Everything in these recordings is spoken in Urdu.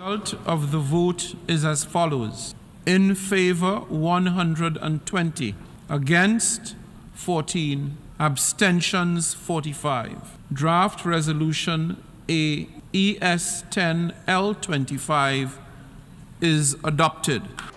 The result of the vote is as follows: in favor 120, against 14, abstentions 45. Draft resolution AES 10L25 is adopted.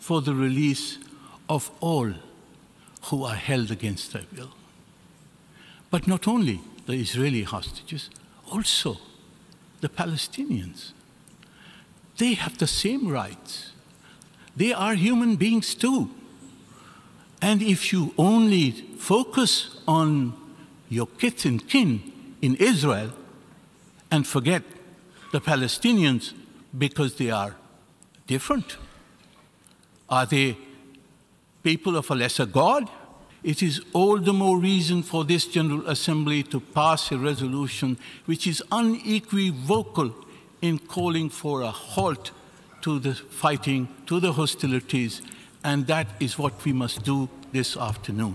for the release of all who are held against their will. But not only the Israeli hostages, also the Palestinians. They have the same rights. They are human beings too. And if you only focus on your kith and kin in Israel and forget the Palestinians because they are different, are they people of a lesser God? It is all the more reason for this General Assembly to pass a resolution which is unequivocal in calling for a halt to the fighting, to the hostilities, and that is what we must do this afternoon.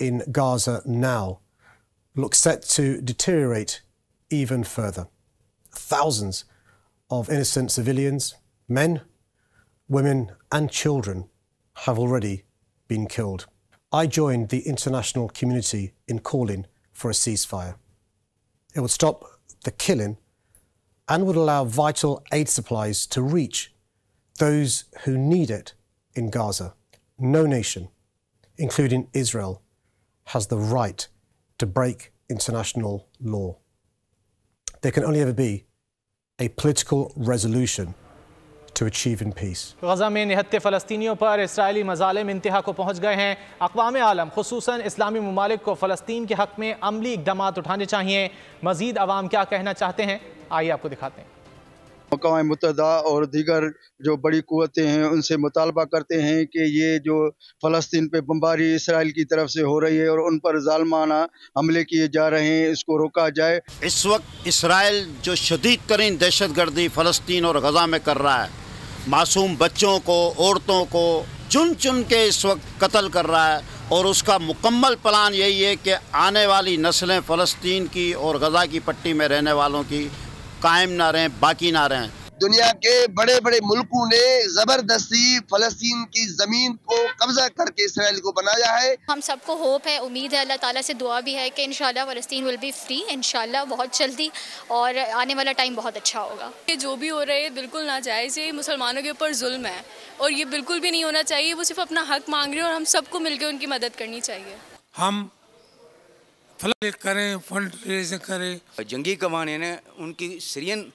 In Gaza now looks set to deteriorate even further. Thousands of innocent civilians, men, women and children have already been killed. I joined the international community in calling for a ceasefire. It would stop the killing and would allow vital aid supplies to reach those who need it in Gaza. No nation, including Israel, has the right to break international law. There can only ever be a political resolution to achieving peace. Gaza میں نہتے فلسطینیوں پر اسرائیلی مظالم انتہا کو پہنچ گئے ہیں. اقوام عالم خصوصاً اسلامی ممالک کو فلسطین کے حق میں عملی اقدامات اٹھانے چاہیے. مزید عوام کیا کہنا چاہتے ہیں آئیے آپ کو دکھاتے ہیں. اقوام متحدہ اور دیگر جو بڑی قوتیں ہیں ان سے مطالبہ کرتے ہیں کہ یہ جو فلسطین پہ بمباری اسرائیل کی طرف سے ہو رہی ہے اور ان پر ظالمانہ حملے کیے جا رہے ہیں اس کو روکا جائے. اس وقت اسرائیل جو شدید ترین دہشت گردی فلسطین اور غزہ میں کر رہا ہے، معصوم بچوں کو، عورتوں کو چن چن کے اس وقت قتل کر رہا ہے، اور اس کا مکمل پلان یہی ہے کہ آنے والی نسلیں فلسطین کی اور غزہ کی پٹی میں رہنے والوں کی قائم نہ رہیں، باقی نہ رہیں. دنیا کے بڑے بڑے ملکوں نے زبردستی فلسطین کی زمین کو قبضہ کر کے اسرائیل کو بنایا ہے. ہم سب کو ہوپ ہے، امید ہے، اللہ تعالیٰ سے دعا بھی ہے کہ انشاءاللہ فلسطین ول بی فری انشاءاللہ بہت جلدی، اور آنے والا ٹائم بہت اچھا ہوگا. یہ جو بھی ہو رہا ہے بالکل ناجائز ہے، مسلمانوں کے اوپر ظلم ہے اور یہ بالکل بھی نہیں ہونا چاہیے. وہ صرف اپنا حق مانگ رہے ہیں اور ہم سب کو مل کے ان کی مدد کرنی چاہیے. ہم کریں، فنڈ ریز کریں. جنگی قوانین ہیں ان کی سیرین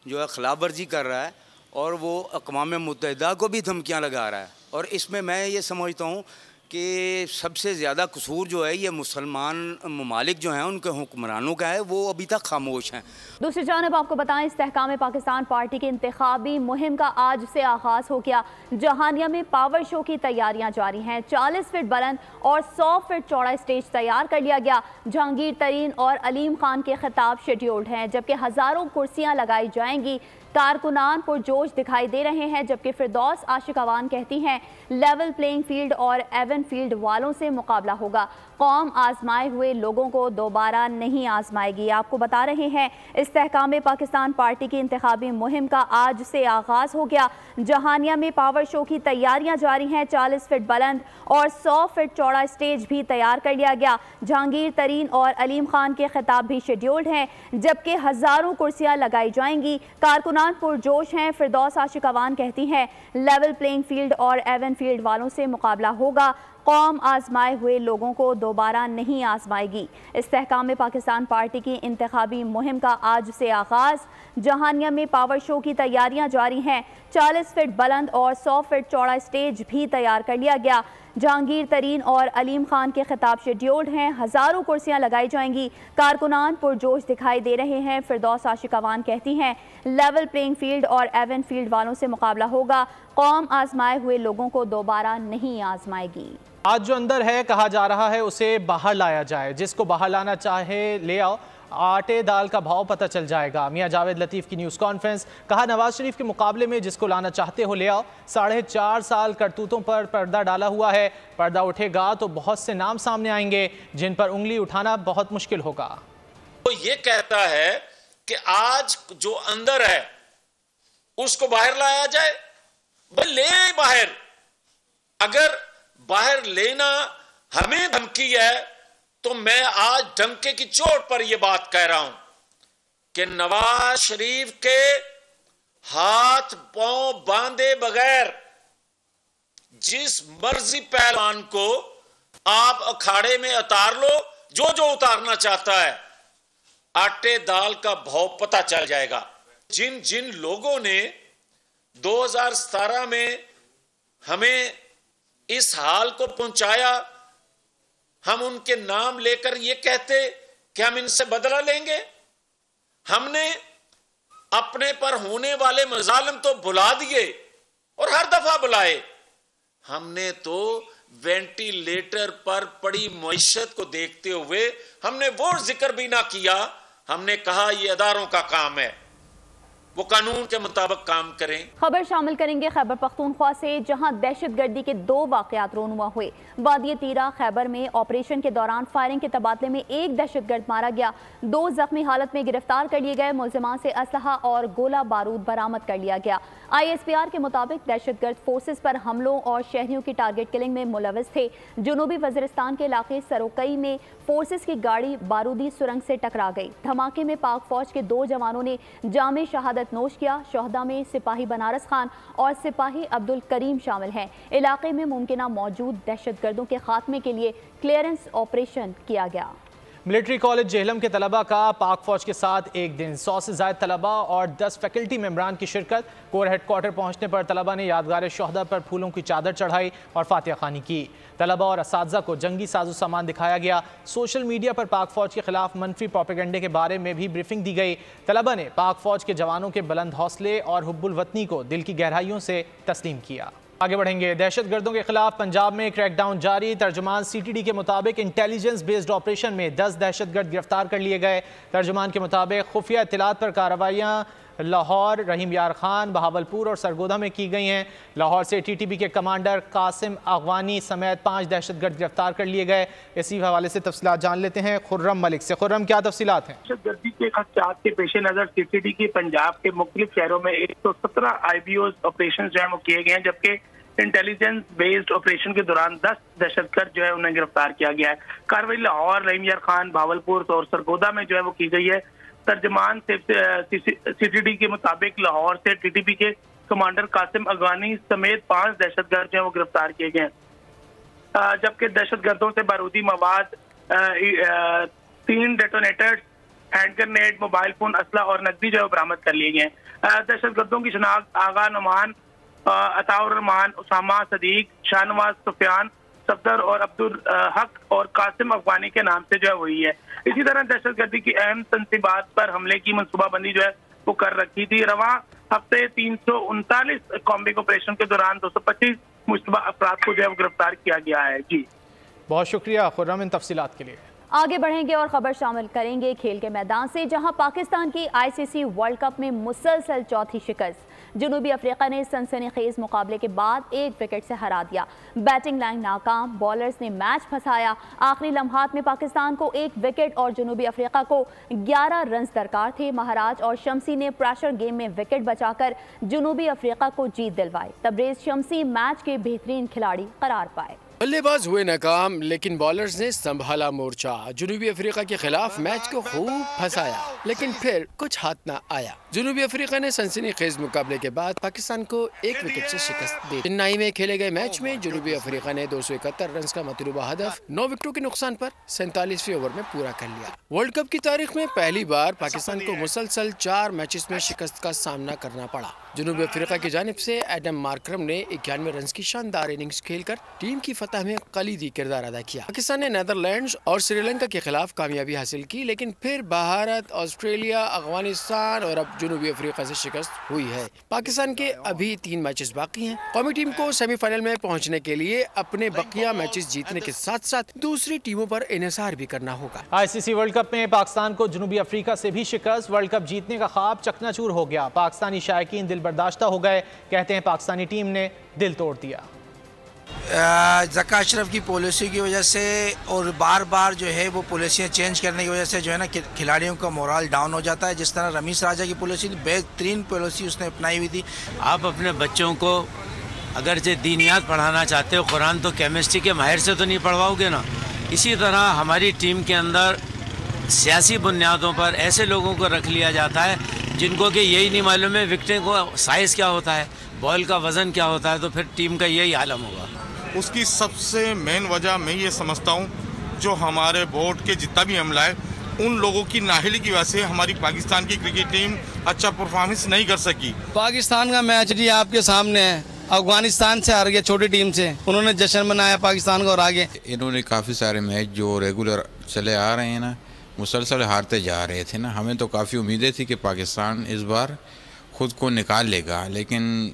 جو ہے خلاف ورزی کر رہا ہے اور وہ اقوام متحدہ کو بھی دھمکیاں لگا رہا ہے. اور اس میں یہ سمجھتا ہوں کہ سب سے زیادہ قصور جو ہے یہ مسلمان ممالک جو ہیں ان کے حکمرانوں کا ہے، وہ ابھی تک خاموش ہیں. دوسری جانب آپ کو بتائیں استحکام پاکستان پارٹی کی انتخابی مہم کا آج سے آغاز ہو گیا. جہانیہ میں پاور شو کی تیاریاں جاری ہیں. 40 فٹ بلند اور 100 فٹ چوڑا اسٹیج تیار کر لیا گیا. جہانگیر ترین اور علیم خان کے خطاب شیڈیولڈ ہیں، جبکہ ہزاروں کرسیاں لگائی جائیں گی. کارکنان پرجوش دکھائی دے رہے ہیں، جبکہ فردوس عاشقوان کہتی ہیں لیول پلینگ فیلڈ اور ایون فیلڈ والوں سے مقابلہ ہوگا. قوم آزمائے ہوئے لوگوں کو دوبارہ نہیں آزمائے گی. آپ کو بتا رہے ہیں استحکام پاکستان پارٹی کی انتخابی مہم کا آج سے آغاز ہو گیا. جہانیہ میں پاور شو کی تیاریاں جاری ہیں. 40 فٹ بلند اور 100 فٹ چوڑا اسٹیج بھی تیار کر لیا گیا. جہانگیر ترین اور علیم خان کے خطاب بھی شیڈیولڈ ہیں، جبکہ ہزاروں کرسیاں لگائی جائیں گی. کارکنان پرجوش ہیں. فردوس عاشقوان کہتی ہیں لیول پلینگ فیلڈ اور ایون فیلڈ والوں سے مقابلہ ہوگا. قوم آزمائے ہوئے لوگوں کو دوبارہ نہیں آزمائے گی. استحکام پاکستان پارٹی کی انتخابی مہم کا آج سے آغاز. جہانیہ میں پاور شو کی تیاریاں جاری ہیں. 40 فٹ بلند اور 100 فٹ چوڑا اسٹیج بھی تیار کر لیا گیا. جہانگیر ترین اور علیم خان کے خطاب شیڈیولڈ ہیں. ہزاروں کرسیاں لگائی جائیں گی. کارکنان پرجوش دکھائی دے رہے ہیں. فردوس عاشقوان کہتی ہیں لیول پلینگ فیلڈ اور ایون فیلڈ والوں سے مقابلہ ہوگا. قوم آزمائے ہوئے لوگوں کو دوبارہ نہیں آزمائے گی. آج جو اندر ہے کہا جا رہا ہے اسے باہر لایا جائے. جس کو باہر لانا چاہے لے آؤ. آٹے دال کا بھاؤ پتہ چل جائے گا. میاں جاوید لطیف کی نیوز کانفرنس. کہا نواز شریف کے مقابلے میں جس کو لانا چاہتے ہو لے آؤ. 4.5 سال کرتوتوں پر پردہ ڈالا ہوا ہے. پردہ اٹھے گا تو بہت سے نام سامنے آئیں گے جن پر انگلی اٹھانا بہت مشکل ہوگا. وہ یہ کہتا ہے کہ آج جو اندر ہے اس کو باہر لایا جائے. بھائی لے باہر. اگر باہر لینا ہمیں دھمکی ہے تو میں آج ڈنکے کی چوٹ پر یہ بات کہہ رہا ہوں کہ نواز شریف کے ہاتھ پاؤں باندھے بغیر جس مرضی پہلوان کو آپ اکھاڑے میں اتار لو، جو جو اتارنا چاہتا ہے، آٹے دال کا بھاؤ پتہ چل جائے گا. جن جن لوگوں نے 2017 میں ہمیں اس حال کو پہنچایا، ہم ان کے نام لے کر یہ کہتے کہ ہم ان سے بدلہ لیں گے. ہم نے اپنے پر ہونے والے مظالم تو بلا دیے اور ہر دفعہ بلائے. ہم نے تو وینٹیلیٹر پر پڑی معیشت کو دیکھتے ہوئے ہم نے وہ ذکر بھی نہ کیا. ہم نے کہا یہ اداروں کا کام ہے، وہ قانون کے مطابق کام کریں. خبر شامل کریں گے خیبر پختونخوا سے، جہاں دہشت گردی کے 2 واقعات رونما ہوئے. وادی تیرا خیبر میں آپریشن کے دوران فائرنگ کے تبادلے میں ایک دہشت گرد مارا گیا. 2 زخمی حالت میں گرفتار کر لیے گئے. ملزمان سے اسلحہ اور گولہ بارود برآمد کر لیا گیا. ISPR کے مطابق دہشت گرد فورسز پر حملوں اور شہریوں کی ٹارگٹ کلنگ میں ملوث تھے. جنوبی وزیرستان کے علاقے سروکئی میں فورسز کی گاڑی بارودی سرنگ سے ٹکرا گئی. دھماکے میں پاک فوج کے 2 جوانوں نے جامع شہادت شہادت نوش کیا۔ شہداء میں سپاہی بنارس خان اور سپاہی عبد الکریم شامل ہیں۔ علاقے میں ممکنہ موجود دہشت گردوں کے خاتمے کے لیے کلیئرنس آپریشن کیا گیا۔ ملٹری کالج جہلم کے طلبہ کا پاک فوج کے ساتھ ایک دن، 100 سے زائد طلبہ اور 10 فیکلٹی ممبران کی شرکت۔ کور ہیڈ کوارٹر پہنچنے پر طلبہ نے یادگار شہداء پر پھولوں کی چادر چڑھائی اور فاتحہ خوانی کی۔ طلبہ اور اساتذہ کو جنگی ساز و سامان دکھایا گیا۔ سوشل میڈیا پر پاک فوج کے خلاف منفی پروپیگنڈے کے بارے میں بھی بریفنگ دی گئی۔ طلبہ نے پاک فوج کے جوانوں کے بلند حوصلے اور حب الوطنی کو دل کی گہرائیوں سے تسلیم کیا۔ آگے بڑھیں گے۔ دہشت گردوں کے خلاف پنجاب میں کریک ڈاؤن جاری۔ ترجمان سی ٹی ڈی کے مطابق انٹیلیجنس بیسڈ آپریشن میں 10 دہشت گرد گرفتار کر لیے گئے۔ ترجمان کے مطابق خفیہ اطلاعات پر کارروائیاں لاہور، رحیم یار خان، بہاولپور اور سرگودا میں کی گئی ہیں۔ لاہور سے ٹی ٹی پی کے کمانڈر قاسم اغوانی سمیت 5 دہشت گرد گرفتار کر لیے گئے۔ اسی حوالے سے تفصیلات جان لیتے ہیں خرم ملک سے۔ خرم، کیا تفصیلات ہیں؟ دہشت گردی کے خدشات کے پیش نظر سی ٹی ڈی کی پنجاب کے مختلف شہروں میں 117 آئی بی اوز آپریشن جو ہے وہ کیے گئے ہیں، جبکہ انٹیلیجنس بیسڈ آپریشن کے دوران 10 دہشت گرد جو ہے انہیں گرفتار کیا گیا ہے۔ کارروائی لاہور، رحیم یار خان، بہاولپور اور سرگودا میں جو ہے وہ کی گئی ہے۔ ترجمان سی ٹی ڈی کے مطابق لاہور سے ٹی ٹی پی کے کمانڈر قاسم اغوانی سمیت 5 دہشت گرد جو ہے وہ گرفتار کیے گئے ہیں، جبکہ دہشت گردوں سے بارودی مواد، 3 detonators, hand grenade, mobile phone, اسلحہ اور نقدی جو ہے برآمد کر لیے گئے ہیں۔ دہشت گردوں کی شناخت آغا نعمان، عطاء الرحمان، اسامہ صدیق، شاہنواز سفیان، صفدر اور عبدالحق اور قاسم افغانی کے نام سے جو ہے وہی ہے۔ اسی طرح دہشت گردی کی اہم تنصیبات پر حملے کی منصوبہ بندی جو ہے وہ کر رکھی تھی۔ رواں ہفتے 339 کامبنگ آپریشن کے دوران 225 مشتبہ افراد کو جو ہے وہ گرفتار کیا گیا ہے۔ جی بہت شکریہ خرم ان تفصیلات کے لیے۔ آگے بڑھیں گے اور خبر شامل کریں گے کھیل کے میدان سے، جہاں پاکستان کی آئی سی سی ورلڈ کپ میں مسلسل چوتھی شکست۔ جنوبی افریقہ نے سنسنی خیز مقابلے کے بعد 1 وکٹ سے ہرا دیا۔ بیٹنگ لائن ناکام، بالرز نے میچ پھنسایا۔ آخری لمحات میں پاکستان کو 1 وکٹ اور جنوبی افریقہ کو 11 رنز درکار تھے۔ مہاراج اور شمسی نے پریشر گیم میں وکٹ بچا کر جنوبی افریقہ کو جیت دلوائی۔ تبریز شمسی میچ کے بہترین کھلاڑی قرار پائے۔ بلے باز ہوئے ناکام، لیکن بالرز نے سنبھالا مورچہ۔ جنوبی افریقہ کے خلاف میچ کو خوب پھنسایا، لیکن پھر کچھ ہاتھ نہ آیا۔ جنوبی افریقہ نے سنسنی خیز مقابلے کے بعد پاکستان کو 1 وکٹ سے شکست دی۔ چنئی میں کھیلے گئے میچ میں جنوبی افریقہ نے 271 رنز کا مطلوبہ ہدف 9 وکٹوں کے نقصان پر 47ویں اوور میں پورا کر لیا۔ ورلڈ کپ کی تاریخ میں پہلی بار پاکستان کو مسلسل 4 میچز میں شکست کا سامنا کرنا پڑا۔ جنوبی افریقہ کی جانب سے ایڈم مارکرم نے 91 رنز کی شاندار اننگز کھیل کر ٹیم کی فتح میں کلیدی کردار ادا کیا۔ پاکستان نے نیدرلینڈز اور سری لنکا کے خلاف کامیابی حاصل کی، لیکن پھر بھارت، آسٹریلیا، افغانستان اور اب جنوبی افریقہ سے شکست ہوئی ہے۔ پاکستان کے ابھی 3 میچز باقی ہیں۔ قومی ٹیم کو سیمی فائنل میں پہنچنے کے لیے اپنے بقیہ میچز جیتنے کے ساتھ ساتھ دوسری ٹیموں پر انحصار بھی کرنا ہوگا۔ آئی سی سی ورلڈ کپ میں پاکستان کو جنوبی افریقہ سے بھی شکست۔ ورلڈ کپ جیتنے کا خواب چکنا چور ہو گیا۔ پاکستانی شائقین دل برداشتہ ہو گئے، کہتے ہیں پاکستانی ٹیم نے دل توڑ دیا۔ زکا اشرف کی پالیسی کی وجہ سے اور بار بار جو ہے وہ پالیسیاں چینج کرنے کی وجہ سے جو ہے نا کھلاڑیوں کا مورال ڈاؤن ہو جاتا ہے۔ جس طرح رمیش راجہ کی پالیسی بہترین پالیسی اس نے اپنائی ہوئی تھی۔ آپ اپنے بچوں کو اگرچہ دینیات پڑھانا چاہتے ہو، قرآن تو کیمسٹری کے ماہر سے تو نہیں پڑھواؤ گے نا۔ اسی طرح ہماری ٹیم کے اندر سیاسی بنیادوں پر ایسے لوگوں کو رکھ لیا جاتا ہے جن کو کہ یہی نہیں معلوم ہے وکٹیں کو سائز کیا ہوتا ہے، بال کا وزن کیا ہوتا ہے، تو پھر ٹیم کا یہی عالم ہوگا۔ اس کی سب سے مین وجہ میں یہ سمجھتا ہوں جو ہمارے بورڈ کے جتنا بھی عملہ ہے ان لوگوں کی نااہلی کی وجہ سے ہماری پاکستان کی کرکٹ ٹیم اچھا پرفارمنس نہیں کر سکی۔ پاکستان کا میچ جی آپ کے سامنے ہے، افغانستان سے ہار گیا چھوٹی ٹیم سے، انہوں نے جشن منایا پاکستان کو اور آگے۔ انہوں نے کافی سارے میچ جو ریگولر چلے آ رہے ہیں نا مسلسل ہارتے جا رہے تھے نا، ہمیں تو کافی امیدیں تھی کہ پاکستان اس بار خود کو نکال لے گا، لیکن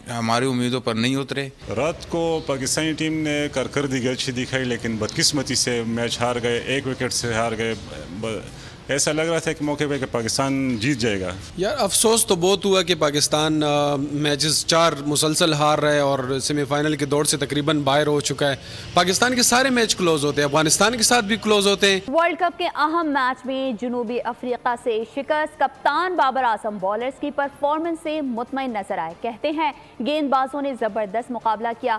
ہماری امیدوں پر نہیں اترے۔ رات کو پاکستانی ٹیم نے کارکردگی اچھی دکھائی، لیکن بدقسمتی سے میچ ہار گئے، 1 وکٹ سے ہار گئے۔ ایسا لگ رہا تھا کہ موقع پہ کہ پاکستان جیت جائے گا۔ یار افسوس تو بہت ہوا کہ پاکستان میچز 4 مسلسل ہار رہے اور سیمی فائنل کے دور سے تقریباً باہر ہو چکا ہے۔ پاکستان کے سارے میچ کلوز ہوتے ہیں، افغانستان کے ساتھ بھی کلوز ہوتے ہیں۔ ورلڈ کپ کے اہم میچ میں جنوبی افریقہ سے شکست۔ کپتان بابر اعظم بالرز کی پرفارمنس سے مطمئن نظر آئے، کہتے ہیں گیند بازوں نے زبردست مقابلہ کیا۔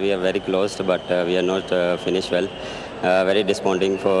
we are very close, but we are not finished well. Very disappointing for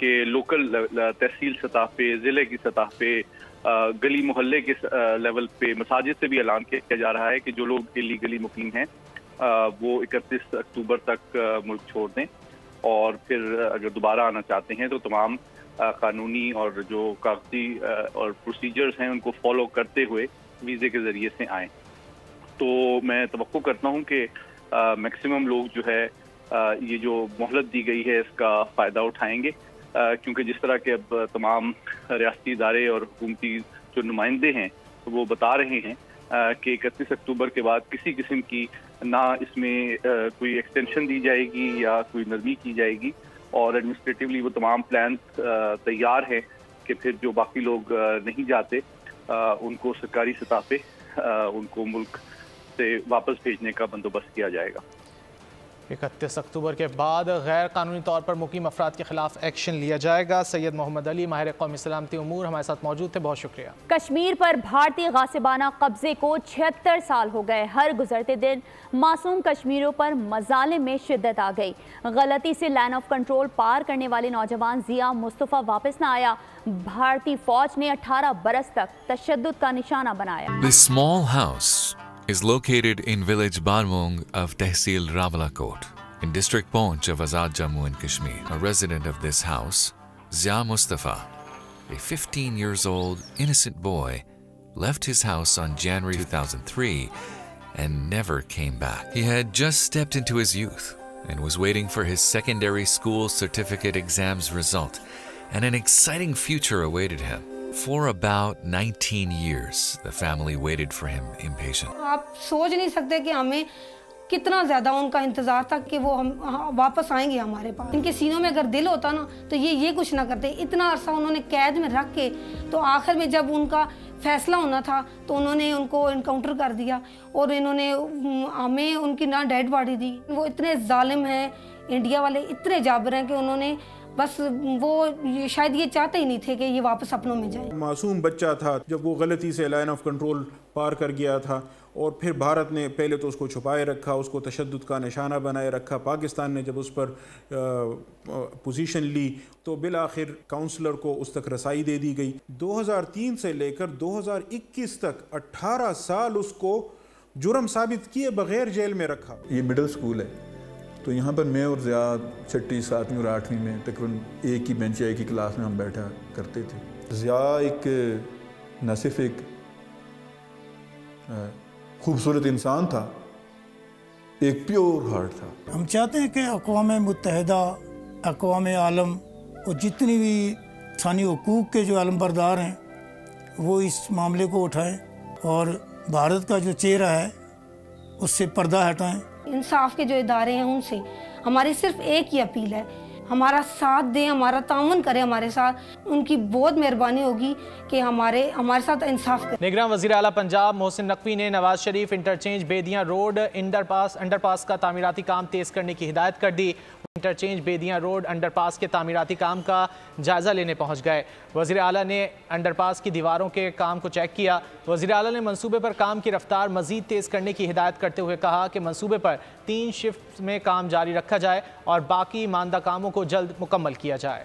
کہ لوکل تحصیل سطح پہ، ضلع کی سطح پہ، گلی محلے کے لیول پہ، مساجد سے بھی اعلان کیا جا رہا ہے کہ جو لوگ اللیگلی مقیم ہیں وہ 31 اکتوبر تک ملک چھوڑ دیں، اور پھر اگر دوبارہ آنا چاہتے ہیں تو تمام قانونی اور جو کاغذی اور پروسیجرز ہیں ان کو فالو کرتے ہوئے ویزے کے ذریعے سے آئیں۔ تو میں توقع کرتا ہوں کہ میکسیمم لوگ جو ہے یہ جو مہلت دی گئی ہے اس کا فائدہ اٹھائیں گے، کیونکہ جس طرح کے اب تمام ریاستی ادارے اور حکومتی جو نمائندے ہیں وہ بتا رہے ہیں کہ 31 اکتوبر کے بعد کسی قسم کی نہ اس میں کوئی ایکسٹینشن دی جائے گی یا کوئی نرمی کی جائے گی، اور ایڈمنسٹریٹولی وہ تمام پلانز تیار ہیں کہ پھر جو باقی لوگ نہیں جاتے ان کو سرکاری سطح پہ ان کو ملک سے واپس بھیجنے کا بندوبست کیا جائے گا۔ 31 اکتوبر کے بعد غیر قانونی طور پر مقیم افراد کے خلاف ایکشن لیا جائے گا۔ سید محمد علی، ماہر قومی سلامتی امور، ہمارے ساتھ موجود تھے، بہت شکریہ۔ کشمیر پر بھارتی غاصبانہ قبضے کو 76 سال ہو گئے، ہر گزرتے دن معصوم کشمیریوں پر مظالم میں شدت آ گئی۔ غلطی سے لائن آف کنٹرول پار کرنے والے نوجوان ضیاء مصطفیٰ واپس نہ آیا، بھارتی فوج نے 18 برس تک تشدد کا نشانہ بنایا۔ This small house is located in village Barmung of Tehsil Rawalakot in district Poonch of Azad Jammu and Kashmir. A resident of this house, Zia Mustafa, a 15 years old innocent boy, left his house on January 2003 and never came back. He had just stepped into his youth and was waiting for his secondary school certificate exams result, and an exciting future awaited him. For about 19 years, the family waited for him impatient. آپ سوچ نہیں سکتے کہ ہمیں کتنا زیادہ ان کا انتظار تھا کہ وہ ہم واپس آئیں گے ہمارے پاس۔ ان کے سینوں میں اگر دل ہوتا نا تو یہ کچھ نہ کرتے۔ اتنا عرصہ انہوں نے قید میں رکھ کے تو آخر میں جب ان کا فیصلہ ہونا تھا تو انہوں نے ان کو انکاؤنٹر کر دیا، اور انہوں نے ہمیں ان کی نہ ڈیڈ باڈی دی۔ وہ اتنے ظالم ہیں، انڈیا والے اتنے جابر ہیں کہ انہوں نے بس وہ شاید یہ چاہتے ہی نہیں تھے کہ یہ واپس اپنوں میں جائیں۔ معصوم بچہ تھا، جب وہ غلطی سے لائن آف کنٹرول پار کر گیا تھا، اور پھر بھارت نے پہلے تو اس کو چھپائے رکھا، اس کو تشدد کا نشانہ بنائے رکھا۔ پاکستان نے جب اس پر پوزیشن لی تو بالآخر کاؤنسلر کو اس تک رسائی دے دی گئی۔ 2003 سے لے کر 2021 تک 18 سال اس کو جرم ثابت کیے بغیر جیل میں رکھا۔ یہ مڈل سکول ہے، تو یہاں پر میں اور ضیاء 6ٹی 7ویں اور 8ویں میں تقریباً ایک ہی بینچ ایک ہی کلاس میں ہم بیٹھا کرتے تھے۔ ضیاء ایک نہ صرف ایک خوبصورت انسان تھا، ایک پیور ہارٹ تھا۔ ہم چاہتے ہیں کہ اقوام متحدہ، اقوام عالم اور جتنی بھی انسانی حقوق کے جو علم بردار ہیں وہ اس معاملے کو اٹھائیں، اور بھارت کا جو چہرہ ہے اس سے پردہ ہٹائیں۔ انصاف کے جو ادارے ہیں ان سے ہماری صرف ایک ہی اپیل ہے، ہمارا ساتھ دیں، ہمارا تعاون کریں ہمارے ساتھ، ان کی بہت مہربانی ہوگی کہ ہمارے ساتھ انصاف کریں۔ نگراں وزیر اعلیٰ پنجاب محسن نقوی نے Nawaz Sharif interchange بیدیاں road under پاس کا تعمیراتی کام تیز کرنے کی ہدایت کر دی۔ انٹرچینج بیدیاں روڈ انڈر پاس کے تعمیراتی کام کا جائزہ لینے پہنچ گئے۔ وزیر اعلیٰ نے انڈر پاس کی دیواروں کے کام کو چیک کیا۔ وزیر اعلیٰ نے منصوبے پر کام کی رفتار مزید تیز کرنے کی ہدایت کرتے ہوئے کہا کہ منصوبے پر 3 شفٹ میں کام جاری رکھا جائے اور باقی ماندہ کاموں کو جلد مکمل کیا جائے۔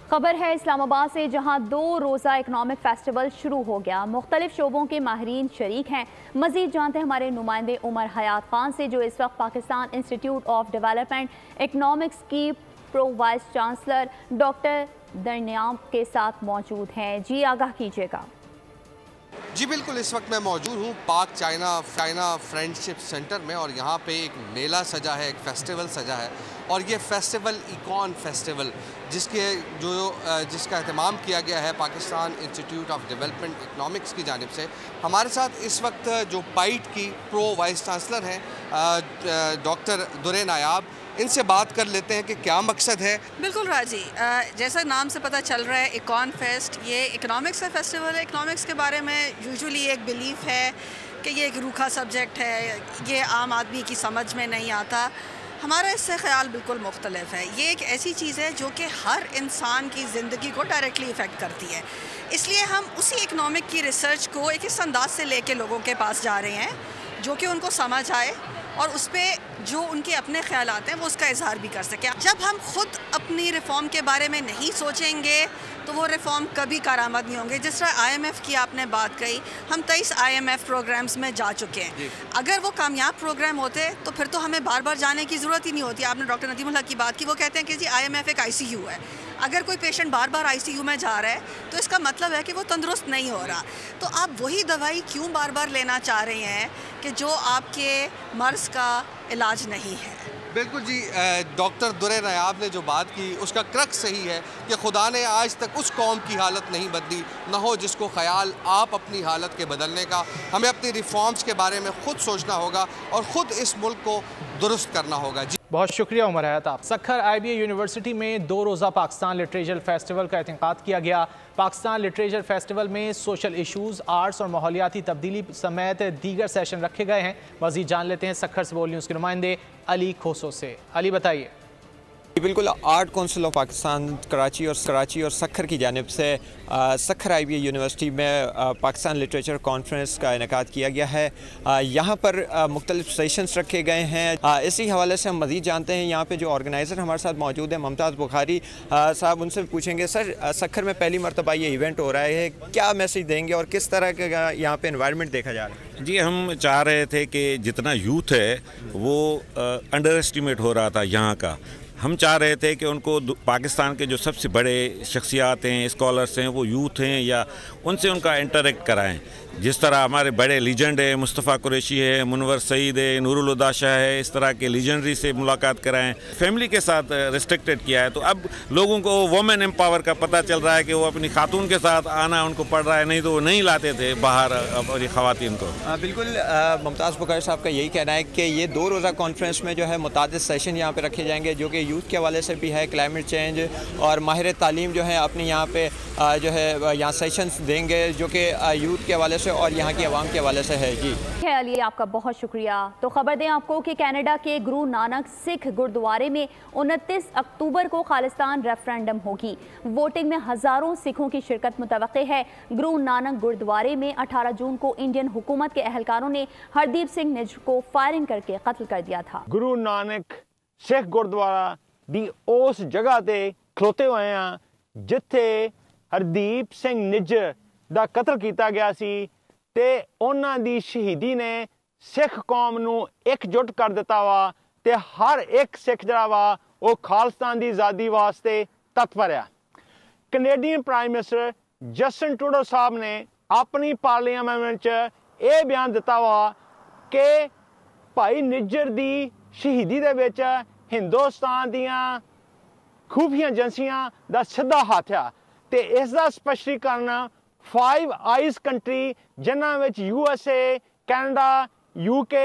خبر ہے اسلام آباد سے، جہاں 2 روزہ اکنامک فیسٹیول شروع ہو گیا، مختلف شعبوں کے ماہرین شریک ہیں۔ مزید جانتے ہیں ہمارے نمائندے عمر حیات خان سے، جو اس وقت Pakistan institute of development economics کی پرو وائس چانسلر ڈاکٹر درنیام کے ساتھ موجود ہیں۔ جی آگاہ کیجیے گا۔ جی بالکل، اس وقت میں موجود ہوں پاک چائنا فرینڈشپ سینٹر میں، اور یہاں پہ ایک میلہ سجا ہے، ایک فیسٹیول سجا ہے، اور یہ فیسٹیول ایکون فیسٹیول جس کا اہتمام کیا گیا ہے Pakistan institute of development economics کی جانب سے۔ ہمارے ساتھ اس وقت جو پائٹ کی پرو وائس چانسلر ہیں ڈاکٹر درے نایاب، ان سے بات کر لیتے ہیں کہ کیا مقصد ہے۔ بالکل راجی، جیسا نام سے پتہ چل رہا ہے ایکون فیسٹ، یہ اکنامکس کا فیسٹیول ہے۔ اکنامکس کے بارے میں یوزولی ایک بلیف ہے کہ یہ ایک روکھا سبجیکٹ ہے، یہ عام آدمی کی سمجھ میں نہیں آتا۔ ہمارا اس سے خیال بالکل مختلف ہے۔ یہ ایک ایسی چیز ہے جو کہ ہر انسان کی زندگی کو ڈائریکٹلی افیکٹ کرتی ہے، اس لیے ہم اسی اکنامک کی ریسرچ کو ایک اس انداز سے لے کے لوگوں کے پاس جا رہے ہیں جو کہ ان کو سمجھ آئے اور اس پہ جو ان کے اپنے خیالات ہیں وہ اس کا اظہار بھی کر سکیں. جب ہم خود اپنی ریفارم کے بارے میں نہیں سوچیں گے تو وہ ریفارم کبھی کارآمد نہیں ہوں گے. جس طرح IMF کی آپ نے بات کہی, ہم 23 IMF پروگرامز میں جا چکے ہیں. اگر وہ کامیاب پروگرام ہوتے تو پھر تو ہمیں بار بار جانے کی ضرورت ہی نہیں ہوتی. آپ نے ڈاکٹر ندیم الحق کی بات کی, وہ کہتے ہیں کہ جی IMF ایک ICU ہے. اگر کوئی پیشنٹ بار بار ICU میں جا رہا ہے تو اس کا مطلب ہے کہ وہ تندرست نہیں ہو رہا. تو آپ وہی دوائی کیوں بار بار لینا چاہ رہے ہیں کہ جو آپ کے مرض کا علاج نہیں ہے؟ بالکل جی, ڈاکٹر در نیاب نے جو بات کی اس کا کرک صحیح ہے کہ خدا نے آج تک اس قوم کی حالت نہیں بدلی, نہ ہو جس کو خیال آپ اپنی حالت کے بدلنے کا. ہمیں اپنی ریفارمز کے بارے میں خود سوچنا ہوگا اور خود اس ملک کو درست کرنا ہوگا. جی بہت شکریہ عمر حیات آپ. سکھر IBA یونیورسٹی میں 2 روزہ پاکستان لٹریچر فیسٹیول کا انعقاد کیا گیا. پاکستان لٹریچر فیسٹیول میں سوشل ایشوز, آرٹس اور ماحولیاتی تبدیلی سمیت دیگر سیشن رکھے گئے ہیں. مزید جان لیتے ہیں سکھر سے بول نیوز کے نمائندے علی کھوسو سے. علی بتائیے. بالکل, art council of Pakistan Karachi اور سکھر کی جانب سے سکھر IBA یونیورسٹی میں پاکستان لٹریچر کانفرنس کا انعقاد کیا گیا ہے. یہاں پر مختلف سیشنز رکھے گئے ہیں. اسی حوالے سے ہم مزید جانتے ہیں. یہاں پہ جو آرگنائزر ہمارے ساتھ موجود ہیں ممتاز بخاری صاحب, ان سے پوچھیں گے سر سکھر میں پہلی مرتبہ یہ ایونٹ ہو رہا ہے, کیا میسیج دیں گے اور کس طرح کا یہاں پہ انوائرمنٹ دیکھا جا رہا ہے؟ جی, ہم چاہ رہے تھے کہ جتنا یوتھ ہے وہ انڈر اسٹیمیٹ ہو رہا تھا یہاں کا. ہم چاہ رہے تھے کہ ان کو پاکستان کے جو سب سے بڑے شخصیات ہیں, اسکالرس ہیں, وہ یوتھ ہیں یا ان سے ان کا انٹریکٹ کرائیں. جس طرح ہمارے بڑے لیجنڈ ہیں, مصطفیٰ قریشی ہے, منور سعید ہے, نور الہدیٰ شاہ ہے, اس طرح کے لیجنڈری سے ملاقات کرائیں. فیملی کے ساتھ ریسٹرکٹڈ کیا ہے, تو اب لوگوں کو وومن امپاور کا پتہ چل رہا ہے کہ وہ اپنی خاتون کے ساتھ آنا ان کو پڑ رہا ہے, نہیں تو وہ نہیں لاتے تھے باہر اپنی خواتین کو. بالکل, ممتاز بخاری صاحب کا یہی کہنا ہے کہ یہ 2 روزہ کانفرنس میں جو ہے متعدد سیشن یہاں پہ رکھے جائیں گے, جو کہ یوتھ کے حوالے سے بھی ہے, کلائمیٹ چینج اور ماہر تعلیم جو ہے اپنی یہاں پہ جو ہے یہاں سیشنز دیں گے, جو کہ یوتھ کے حوالے سے اور یہاں کی عوام کے حوالے سے ہے. جی علی, آپ کا بہت شکریہ. تو خبر دیں آپ کو کہ کینیڈا کے گرو نانک سکھ گردوارے میں 29 اکتوبر کو خالصتان ریفرینڈم ہوگی. ووٹنگ میں ہزاروں سکھوں کی شرکت متوقع ہے. گرو نانک گردوارے میں 18 جون کو انڈین حکومت کے اہلکاروں نے ہردیپ سنگھ نجر کو فائرنگ کر کے قتل کر دیا تھا. گرو نانک سکھ گردوارا بھی اس جگہ تے کھلوتے ہوئے ہیں جتھے ہردیپ سنگھ نجر دا قتل کیتا گیا سی, تے انہاں دی شہیدی نے سکھ قوم نو ایک جٹ کر دیتا وا, تے ہر ایک سکھ جڑا وا وہ خالصتان دی آزادی واسطے تتپر ہے. Canadian prime minister Justin Trudeau صاحب نے اپنی پارلیمنٹ یہ بیان دیتا وا کہ بھائی نجر دی شہیدی دے وچ ہندوستان دیاں خفیہ ایجنسیاں دا سیدھا ہاتھ ہے, تے اس دا سپشٹیکرن 5 آئیز کنٹری جنہاں وچ USA, کینیڈا, UK,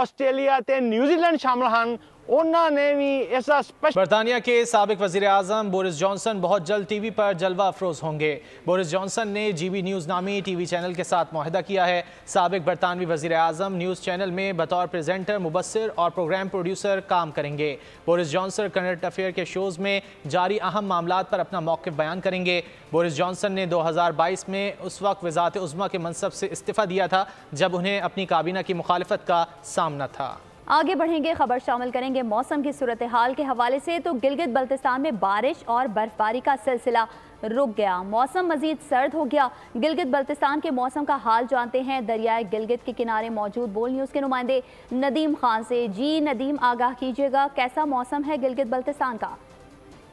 آسٹریلیا تے نیوزی لینڈ شامل ہیں, انہوں نے بھی ایسا برطانیہ کے سابق وزیر اعظم بورس جانسن بہت جلد ٹی وی پر جلوہ افروز ہوں گے. بورس جانسن نے GB نیوز نامی ٹی وی چینل کے ساتھ معاہدہ کیا ہے. سابق برطانوی وزیر اعظم نیوز چینل میں بطور پریزنٹر, مبصر اور پروگرام پروڈیوسر کام کریں گے. بورس جانسن کرنٹ افیئر کے شوز میں جاری اہم معاملات پر اپنا موقف بیان کریں گے. بورس جانسن نے 2022 میں اس وقت وزارت عظمیٰ کے منصب سے استعفیٰ دیا تھا جب انہیں اپنی کابینہ کی مخالفت کا سامنا تھا. آگے بڑھیں گے, خبر شامل کریں گے موسم کی صورتحال کے حوالے سے. تو گلگت بلتستان میں بارش اور برف باری کا سلسلہ رک گیا, موسم مزید سرد ہو گیا. گلگت بلتستان کے موسم کا حال جانتے ہیں دریائے گلگت کے کنارے موجود بول نیوز کے نمائندے ندیم خان سے. جی ندیم, آگاہ کیجیے گا, کیسا موسم ہے گلگت بلتستان کا؟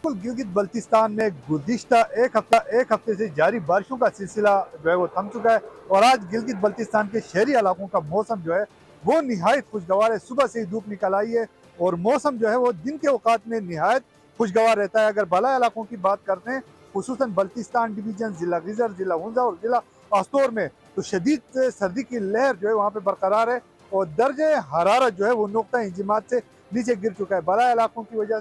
گلگت بلتستان میں گزشتہ ایک ہفتے سے جاری بارشوں کا سلسلہ جو ہے وہ تھم چکا ہے, اور آج گلگت بلتستان کے شہری علاقوں کا موسم جو ہے وہ نہایت خوشگوار ہے. صبح سے ہی دھوپ نکل آئی ہے اور موسم جو ہے وہ دن کے اوقات میں نہایت خوشگوار رہتا ہے. اگر بالا علاقوں کی بات کرتے ہیں, خصوصاً بلتستان ڈویژن, ضلع غزر, ضلع ہنزا اور ضلع آستور میں, تو شدید سردی کی لہر جو ہے وہاں پہ برقرار ہے اور درجہ حرارت جو ہے وہ نقطہ انجماد سے نیچے گر چکا ہے. بالا علاقوں کی وجہ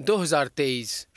2023